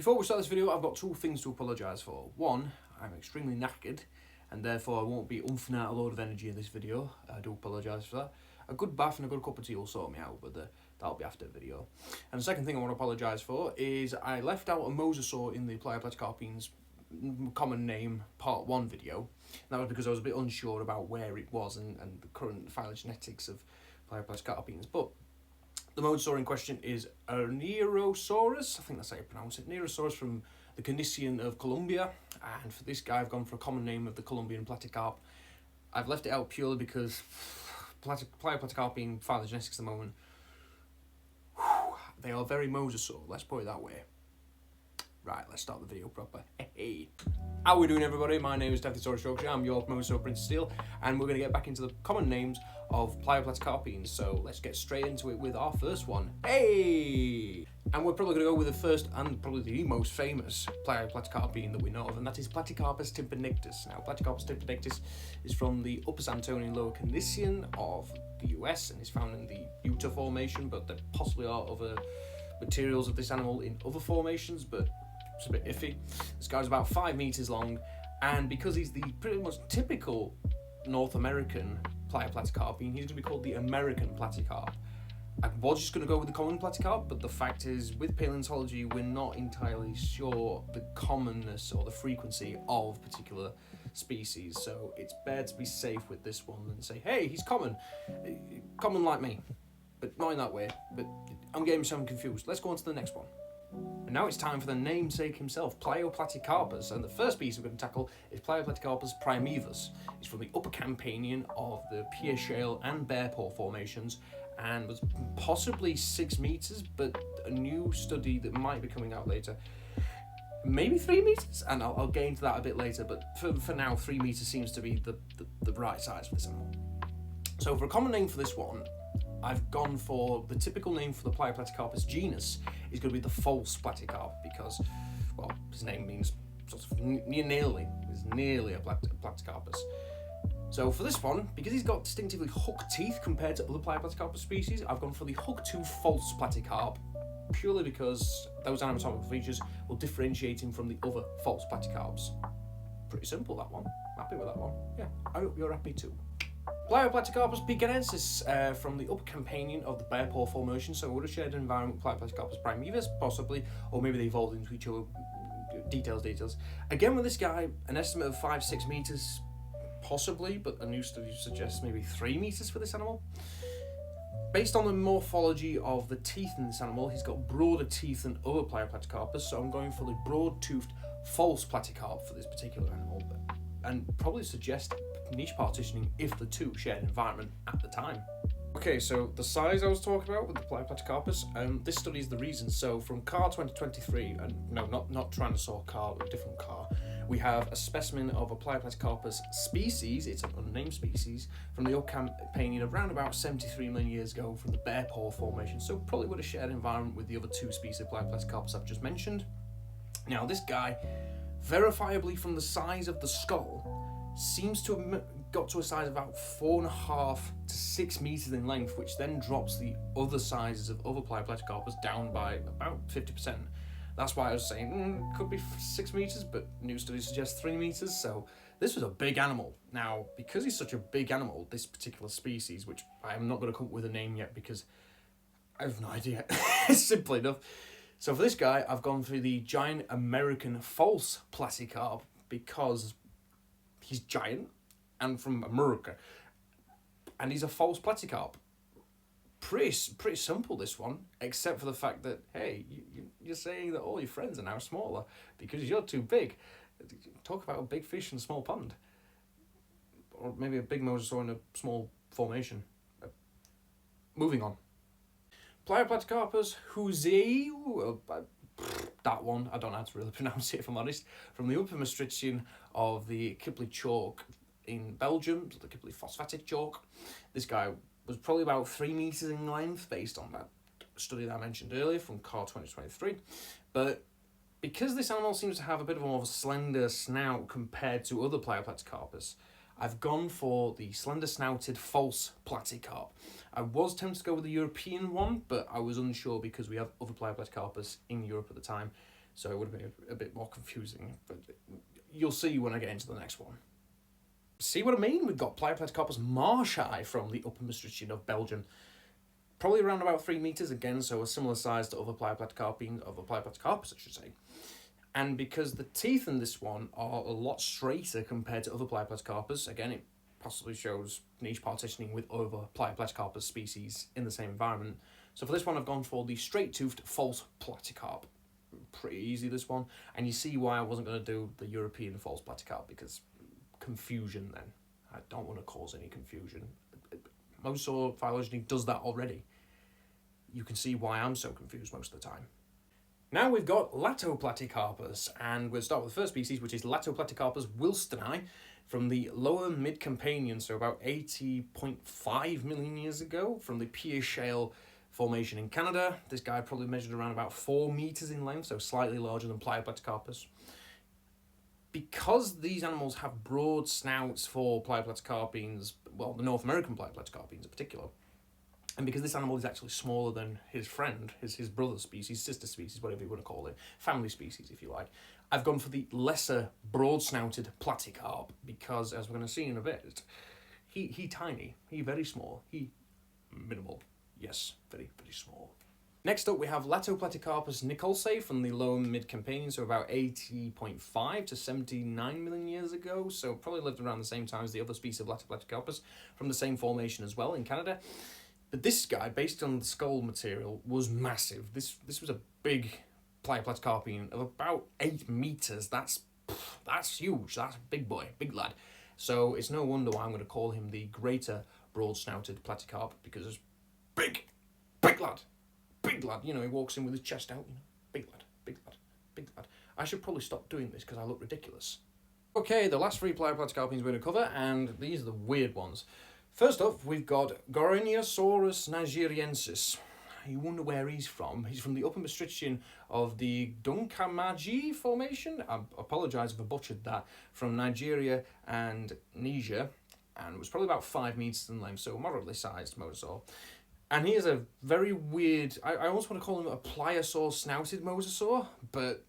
Before we start this video, I've got two things to apologise for. One, I'm extremely knackered, and therefore I won't be umphing out a load of energy in this video. I do apologise for that. A good bath and a good cup of tea will sort me out, but that'll be after the video. And the second thing I want to apologise for is I left out a Mosasaur in the Plioplatecarpine's common name part 1 video. That was because I was a bit unsure about where it was and the current phylogenetics of Plioplatecarpines. But the Mosasaur in question is a Nerosaurus, I think that's how you pronounce it, Nerosaurus from the Condition of Colombia, and for this guy I've gone for a common name of the Colombian platycarp. I've left it out purely because Plioplatecarpine phylogenetics at the moment, they are very Mosasaur, let's put it that way. Right, let's start the video proper. Hey. How are we doing, everybody? My name is Deathly Yorkshire. I'm your Mosasaur Prince of Steel, and we're going to get back into the common names of Plioplatecarpines. So let's get straight into it with our first one. Hey! And we're probably going to go with the first and probably the most famous Plioplatecarpine that we know of, and that is Platycarpus tympanicus. Now, Platycarpus tympanicus is from the Upper Santonian Lower Condition of the US and is found in the Utah Formation, but there possibly are other materials of this animal in other formations, but it's a bit iffy. This guy's about 5 meters long, and because he's the pretty much typical North American Plioplatecarpine, he's going to be called the American platycarp. I was just going to go with the common platycarp, but the fact is, with paleontology, we're not entirely sure the commonness or the frequency of particular species, so it's better to be safe with this one than say, hey, he's common like me, but not in that way. But I'm getting myself confused. Let's go on to the next one. And now it's time for the namesake himself, Plioplatecarpus, and the first piece we're going to tackle is Plioplatecarpus primevus. It's from the Upper Campanian of the Pierre Shale and Bear Paw formations, and was possibly 6 meters, but a new study that might be coming out later, maybe 3 meters, and I'll get into that a bit later, but for now 3 meters seems to be the right size for this animal. So for a common name for this one, I've gone for the typical name for the Plioplatecarpus genus is going to be the false platycarp, because, well, his name means sort of nearly a platycarpus. So for this one, because he's got distinctively hooked teeth compared to other Plioplatecarpus species, I've gone for the hook-tooth false platycarp, purely because those anatomical features will differentiate him from the other false platycarps. Pretty simple, that one. Happy with that one. Yeah, I hope you're happy too. Plioplatecarpus picanensis from the Upper Campanian of the Bear Paw formation, so it would have shared an environment with Plioplatecarpus primevus, possibly, or maybe they evolved into each other. Details. Again, with this guy, an estimate of 5-6 meters, possibly, but a new study suggests maybe 3 meters for this animal. Based on the morphology of the teeth in this animal, he's got broader teeth than other Plioplatecarpus, so I'm going for the broad-toothed false platycarp for this particular animal, and probably suggest niche partitioning if the two shared environment at the time. Okay, so the size I was talking about with the Plioplatecarpus, this study is the reason. So from CAR 2023, and no, not Tyrannosaur CAR, but a different CAR, we have a specimen of a Plioplatecarpus species, it's an unnamed species, from the Upper Campanian of around about 73 million years ago from the Bear Paw formation, so probably would have shared environment with the other two species of Plioplatecarpus I've just mentioned. Now this guy, verifiably from the size of the skull, seems to have got to a size of about 4.5 to 6 meters in length, which then drops the other sizes of other Plioplatecarpus down by about 50%. That's why I was saying could be 6 meters, but new studies suggest 3 meters. So this was a big animal. Now, because he's such a big animal, this particular species, which I am not going to come up with a name yet because I have no idea, simple enough. So for this guy, I've gone for the giant American false platycarp because he's giant and from America, and he's a false platycarp. Pretty simple, this one, except for the fact that, hey, you're saying that all your friends are now smaller because you're too big. Talk about a big fish in a small pond, or maybe a big mosasaur in a small formation. Moving on. Plioplatecarpus huzei, that one, I don't know how to really pronounce it if I'm honest, from the Upper Maastrichtian of the Kipling chalk in Belgium, the Kipling phosphatic chalk. This guy was probably about 3 meters in length based on that study that I mentioned earlier from CAR 2023. But because this animal seems to have a bit of a more slender snout compared to other Plioplatecarpus, I've gone for the slender-snouted false platycarp. I was tempted to go with the European one, but I was unsure because we have other Plioplatecarpus in Europe at the time. so it would have been a bit more confusing, but you'll see when I get into the next one. See what I mean? We've got Plioplatecarpus marshii from the Upper Maastrichtian of Belgium. Probably around about 3 meters again, so a similar size to other Plioplatecarpus, I should say. And because the teeth in this one are a lot straighter compared to other Plioplatecarpus, again, it possibly shows niche partitioning with other Plioplatecarpus species in the same environment. So for this one, I've gone for the straight-toothed false platycarp. Pretty easy, this one. And you see why I wasn't going to do the European false platycarp, because confusion then. I don't want to cause any confusion. Mosasaur phylogeny does that already. You can see why I'm so confused most of the time. Now we've got Plioplatecarpus, and we'll start with the first species, which is Plioplatecarpus wilsoni, from the lower mid-Campanian, so about 80.5 million years ago, from the Pierre Shale Formation in Canada. This guy probably measured around about 4 meters in length, so slightly larger than Plioplatecarpus. Because these animals have broad snouts for Plioplatecarpines, well, the North American Plioplatecarpines in particular, and because this animal is actually smaller than his friend, his brother species, sister species, whatever you want to call it, family species if you like, I've gone for the lesser broad-snouted platycarp because, as we're going to see in a bit, he tiny, he very small, he minimal, yes, very, very small. Next up, we have Plioplatecarpus nicolsae from the lower mid-Campanian, so about 80.5 to 79 million years ago, so probably lived around the same time as the other species of Plioplatecarpus from the same formation as well in Canada. But this guy, based on the skull material, was massive. This was a big Plioplatecarpine of about 8 meters. That's huge. That's a big boy, big lad. So it's no wonder why I'm going to call him the greater broad-snouted platycarp, because it's big lad. Big lad, you know, he walks in with his chest out, you know, big lad, big lad, big lad. I should probably stop doing this because I look ridiculous. Okay, the last 3 Plioplatecarpines we're going to cover, and these are the weird ones. First up, we've got Goreniasaurus nigeriensis. You wonder where he's from. He's from the Upper Maastrichtian of the Dunkamaji Formation. I apologise if I butchered that. From Nigeria and Niger, and it was probably about 5 meters in length, so moderately sized mosasaur. And he is a very weird, I almost want to call him a pliosaur snouted mosasaur, but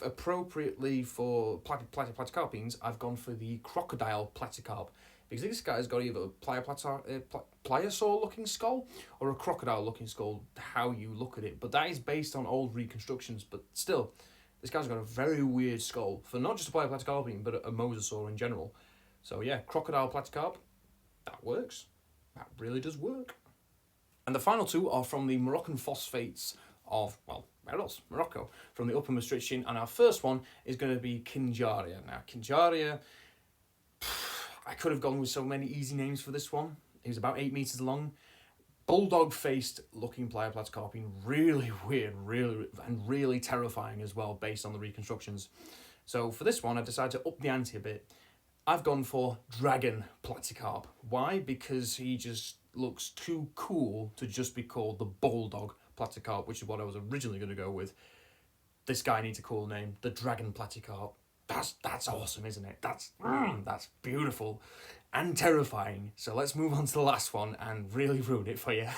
appropriately for platycarpines, I've gone for the crocodile platycarp, because this guy's got either a pliosaur looking skull or a crocodile looking skull, how you look at it. But that is based on old reconstructions, but still, this guy's got a very weird skull for not just a Plioplatecarpine, but a mosasaur in general. So yeah, crocodile platycarp, that works. That really does work. And the final 2 are from the Moroccan phosphates of, well, where else? Morocco, from the Upper Maastrichtian. And our first one is going to be Kinjaria. Now, Kinjaria, I could have gone with so many easy names for this one. He was about 8 meters long. Bulldog-faced looking Plioplatecarpine. Really weird, really terrifying as well, based on the reconstructions. So for this one, I've decided to up the ante a bit. I've gone for Dragon Platycarp. Why? Because he just looks too cool to just be called the Bulldog Platycarp, which is what I was originally going to go with. This guy needs a cool name, the Dragon Platycarp. That's awesome, isn't it? That's beautiful and terrifying. So let's move on to the last one and really ruin it for you.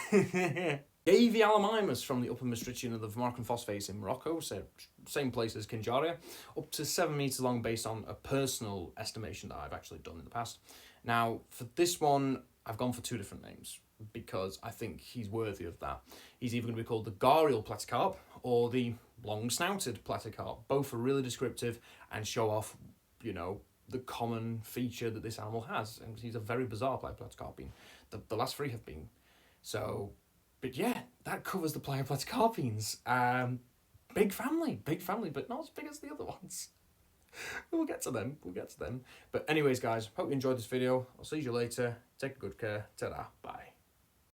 Avialamimus from the Upper Maastrichtian of the Moroccan phosphates in Morocco, so same place as Kinjaria, up to 7 meters long based on a personal estimation that I've actually done in the past. Now, for this one, I've gone for 2 different names because I think he's worthy of that. He's either going to be called the Gharial Platycarp or the Long-Snouted Platycarp. Both are really descriptive and show off, you know, the common feature that this animal has. And he's a very bizarre Plioplatecarpine. The last 3 have been. So, but yeah, that covers the Plioplatecarpines. Big family, but not as big as the other ones. We'll get to them. But anyways, guys, hope you enjoyed this video. I'll see you later. Take good care. Ta-da. Bye.